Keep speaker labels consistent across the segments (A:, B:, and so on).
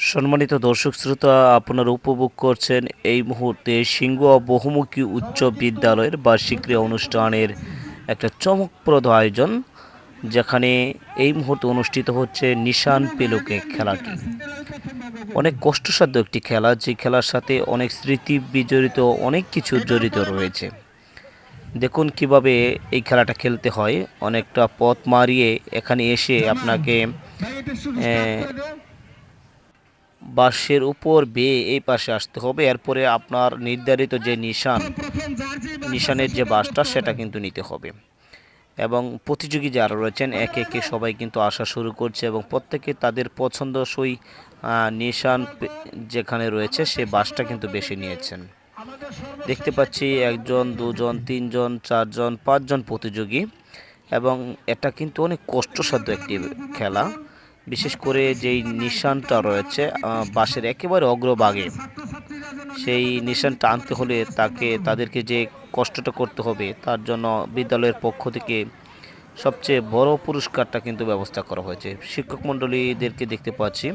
A: সম্মানিত দর্শক শ্রোতা, আপনারা উপভোগ করছেন এই মুহূর্তে সিংহ বহুমুখী উচ্চ বিদ্যালয়ের বার্ষিক ক্রীড়া অনুষ্ঠানের একটা চমকপ্রদ আয়োজন, যেখানে এই মুহূর্তে অনুষ্ঠিত হচ্ছে নিশান পেলুকে খেলাটি। অনেক কষ্টসাধ্য একটি খেলা, যে খেলার সাথে অনেক স্মৃতি বিজড়িত, অনেক কিছু জড়িত রয়েছে। দেখুন কিভাবে এই খেলাটা খেলতে হয়। অনেকটা পথ মারিয়ে এখানে এসে আপনাকে বাঁশের উপর বেয়ে এই পাশে আসতে হবে। এরপরে আপনার নির্ধারিত যে নিশানের যে বাঁশটা সেটা কিন্তু নিতে হবে। এবং প্রতিযোগী যারা রয়েছেন একে একে সবাই কিন্তু আসা শুরু করছে এবং প্রত্যেকে তাদের পছন্দসই নিশান যেখানে রয়েছে সে বাঁশটা কিন্তু বেছে নিয়েছেন। দেখতে পাচ্ছি একজন, দুজন, তিনজন, চারজন, পাঁচজন প্রতিযোগী। এবং এটা কিন্তু অনেক কষ্টসাধ্য একটি খেলা। বিশেষ করে যেই নিশানটা রয়েছে বাঁশের একেবারে অগ্রভাগে, সেই নিশানটা আনতে হলে তাদেরকে যে কষ্টটা করতে হবে, তার জন্য বিদ্যালয়ের পক্ষ থেকে সবচেয়ে বড় পুরস্কারটা কিন্তু ব্যবস্থা করা হয়েছে। শিক্ষক মণ্ডলীদেরকে দেখতে পাচ্ছি,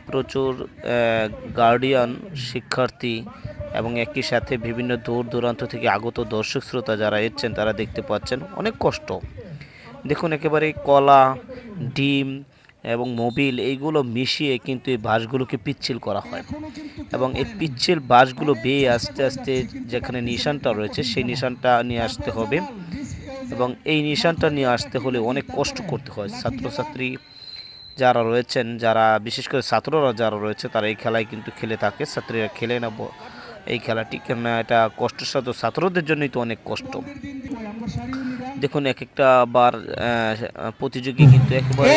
A: প্রচুর গার্ডিয়ান, শিক্ষার্থী এবং একই সাথে বিভিন্ন দূর দূরান্ত থেকে আগত দর্শক শ্রোতা যারা এসেছেন তারা দেখতে পাচ্ছেন অনেক কষ্ট। দেখুন একেবারে কলা, ডিম এবং মোবিল এইগুলো মিশিয়ে কিন্তু এই বাঁশগুলোকে পিচ্ছিল করা হয় এবং এই পিচ্ছিল বাঁশগুলো বেয়ে আস্তে আস্তে যেখানে নিশানটা রয়েছে সেই নিশানটা নিয়ে আসতে হবে। এবং এই নিশানটা নিয়ে আসতে হলে অনেক কষ্ট করতে হয়। ছাত্রছাত্রী যারা রয়েছেন, যারা বিশেষ করে ছাত্ররা যারা রয়েছে তারা এই খেলায় কিন্তু খেলে থাকে, ছাত্রীরা খেলে না এই খেলাটি, কেননা এটা কষ্টসাধ্য, ছাত্রদের জন্যই তো অনেক কষ্ট। দেখুন এক একটা বার প্রতিযোগী কিন্তু একেবারে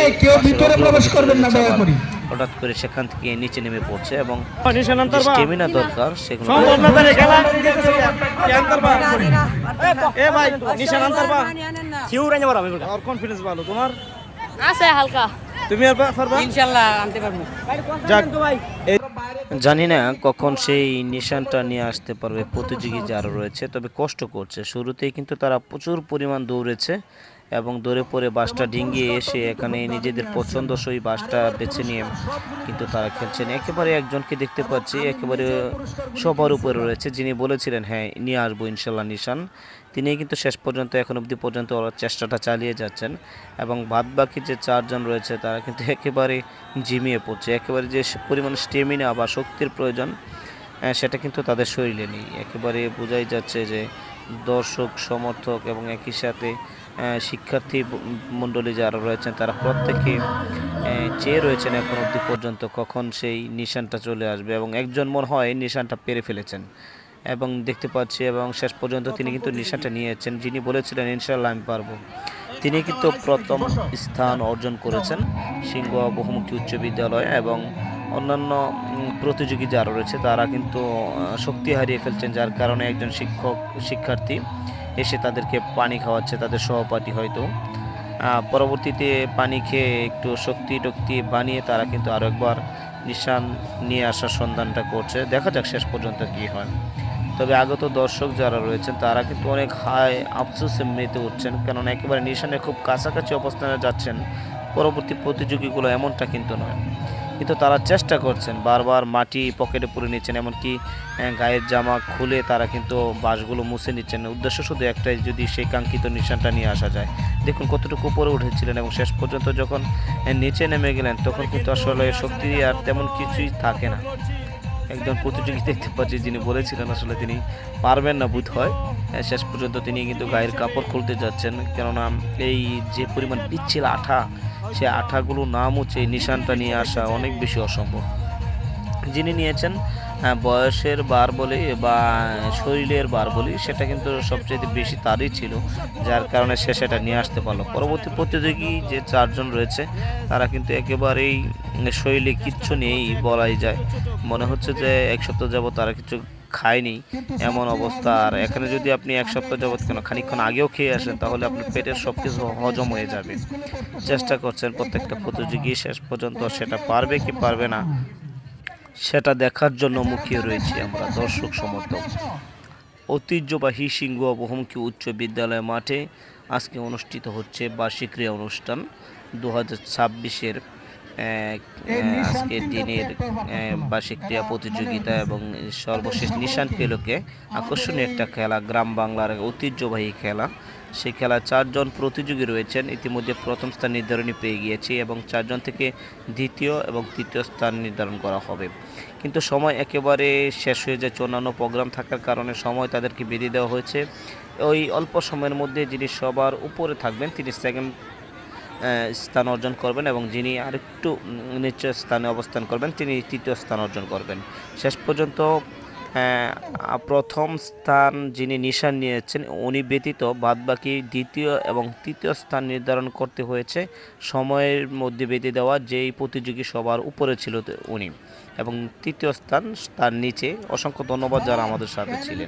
A: পাশের অগ্রভাগে চলে যাচ্ছে, আবার হঠাৎ করে সেখান থেকে নিচে নেমে পড়ছে এবং যে স্টেমিনা দরকার সেগুলো
B: কনফিডেন্স ভালো তোমার
C: আছে হালকা।
B: তুমি আর পারবা
C: ইনশাআল্লাহ আনতে পারবো।
B: যাক
A: জানি না কখন সেই নিশানটা নিয়ে আসতে পারবে প্রতিযোগী যারা রয়েছে, তবে কষ্ট করছে। শুরুতেই কিন্তু তারা প্রচুর পরিমাণ দৌড়েছে এবং দৌড়ে পড়ে বাসটা ডিঙ্গিয়ে এসে এখানে নিজেদের পছন্দসই বাসটা বেছে নিয়ে কিন্তু তারা খেলছেন। একেবারে একজনকে দেখতে পাচ্ছি একেবারে সবার উপরে রয়েছে, যিনি বলেছিলেন হ্যাঁ নিয়ে আসবো ইনশাল্লাহ নিশান, তিনি কিন্তু শেষ পর্যন্ত এখন অবধি পর্যন্ত ওরা চেষ্টাটা চালিয়ে যাচ্ছেন। এবং বাদবাকি যে চারজন রয়েছে তারা কিন্তু একেবারে ঝিমিয়ে পড়ছে। একেবারে যে পরিমাণ স্টেমিনা বা শক্তির প্রয়োজন সেটা কিন্তু তাদের শরীরে নেই। একেবারে বোঝাই যাচ্ছে যে দর্শক, সমর্থক এবং একই সাথে শিক্ষার্থী মণ্ডলী যারা রয়েছেন তারা প্রত্যেকে চেয়ে রয়েছেন এখন অবধি পর্যন্ত কখন সেই নিশানটা চলে আসবে। এবং একজন মনে হয় নিশানটা পেরে ফেলেছেন এবং দেখতে পাচ্ছি, এবং শেষ পর্যন্ত তিনি কিন্তু নিশানটা নিয়েছেন। যিনি বলেছিলেন ইনশাল্লাহ আমি পারবো, তিনি কিন্তু প্রথম স্থান অর্জন করেছেন সিংহ বহুমুখী উচ্চ বিদ্যালয়। এবং অন্যান্য প্রতিযোগী যারা রয়েছে তারা কিন্তু শক্তি হারিয়ে ফেলছেন, যার কারণে একজন শিক্ষার্থী এসে তাদেরকে পানি খাওয়াচ্ছে, তাদের সহপাঠী হয়তো। পরবর্তীতে পানি খেয়ে একটু শক্তি টক্তি বানিয়ে তারা কিন্তু আরও একবার নিশান নিয়ে আসার সন্ধানটা করছে। দেখা যাক শেষ পর্যন্ত কী হয়। তবে আগত দর্শক যারা রয়েছেন তারা কিন্তু অনেক হাই আফসোসে মেতে উঠছেন, কেননা একেবারে নিশানের খুব কাছাকাছি অবস্থানে যাচ্ছেন। পরবর্তী প্রতিযোগীগুলো এমনটা কিন্তু নয়, কিন্তু তারা চেষ্টা করছেন, বারবার মাটি পকেটে পুরে নিচ্ছেন, এমনকি গায়ের জামা খুলে তারা কিন্তু বাঁশগুলো মুছে নিচ্ছেন। উদ্দেশ্য শুধু একটাই, যদি সেই কাঙ্ক্ষিত নিশানটা নিয়ে আসা যায়। দেখুন কতটুকু উপরে উঠেছিলেন এবং শেষ পর্যন্ত যখন নিচে নেমে গেলেন তখন কিন্তু আসলে শক্তি আর তেমন কিছুই থাকে না। একজন প্রতিযোগী দেখতে পাচ্ছি যিনি বলেছিলেন আসলে তিনি পারবেন না বোধ হয়, শেষ পর্যন্ত তিনি কিন্তু গায়ের কাপড় খুলতে যাচ্ছেন, কেননা এই যে পরিমাণ পিচ্ছিল আঠা, সে আঠাগুলো না মুছে নিশানটা নিয়ে আসা অনেক বেশি অসম্ভব। যিনি নিয়েছেন বয়সের বার বলি বা শরীরের বার বলি, সেটা কিন্তু সবচেয়ে বেশি তারই ছিল, যার কারণে সে সেটা নিয়ে আসতে পারলো। পরবর্তী প্রতিযোগী যে চারজন রয়েছে তারা কিন্তু একেবারেই শরীরে কিচ্ছু নেই বলাই যায়। মনে হচ্ছে যে এক সপ্তাহ যাবত তারা কিছু খায়নি এমন অবস্থা। আর এখানে যদি আপনি এক সপ্তাহ যাবত কেন খানিকক্ষণ আগেও খেয়ে আসেন তাহলে আপনার পেটের সব কিছু হজম হয়ে যাবে। চেষ্টা করছেন প্রত্যেকটা প্রতিযোগী, শেষ পর্যন্ত সেটা পারবে কি পারবে না সেটা দেখার জন্য মুখিয়ে রয়েছি আমরা দর্শক সমর্থক। ঐতিহ্যবাহী সিংহ বহুমুখী উচ্চ বিদ্যালয় মাঠে আজকে অনুষ্ঠিত হচ্ছে বার্ষিক ক্রীড়া অনুষ্ঠান 2026-এর আজকের দিনের বার্ষিক ক্রীড়া প্রতিযোগিতা এবং সর্বশেষ নিশান পেলকে আকর্ষণীয় একটা খেলা, গ্রাম বাংলার ঐতিহ্যবাহী খেলা। সেই খেলা 4 জন প্রতিযোগী রয়েছেন। ইতিমধ্যে প্রথম স্থান নির্ধারণী পেয়ে গিয়েছি এবং 4 জন থেকে দ্বিতীয় এবং তৃতীয় স্থান নির্ধারণ করা হবে। কিন্তু সময় একেবারে শেষ হয়ে যায়, অন্যান্য প্রোগ্রাম থাকার কারণে সময় তাদেরকে বেঁধে দেওয়া হয়েছে। ওই অল্প সময়ের মধ্যে যিনি সবার উপরে থাকবেন তিনি সেকেন্ড স্থান অর্জন করবেন এবং যিনি আরেকটু নিচের স্থানে অবস্থান করবেন তিনি তৃতীয় স্থান অর্জন করবেন। শেষ পর্যন্ত প্রথম স্থান যিনি নিশান নিয়েছেন উনি ব্যতীত বাদবাকি দ্বিতীয় এবং তৃতীয় স্থান নির্ধারণ করতে হয়েছে সময়ের মধ্যে বেঁধে দেওয়া যেই প্রতিযোগী সবার উপরে ছিল উনি, এবং তৃতীয় স্থান তার নিচে। অসংখ্য ধন্যবাদ যারা আমাদের সাথে ছিলেন।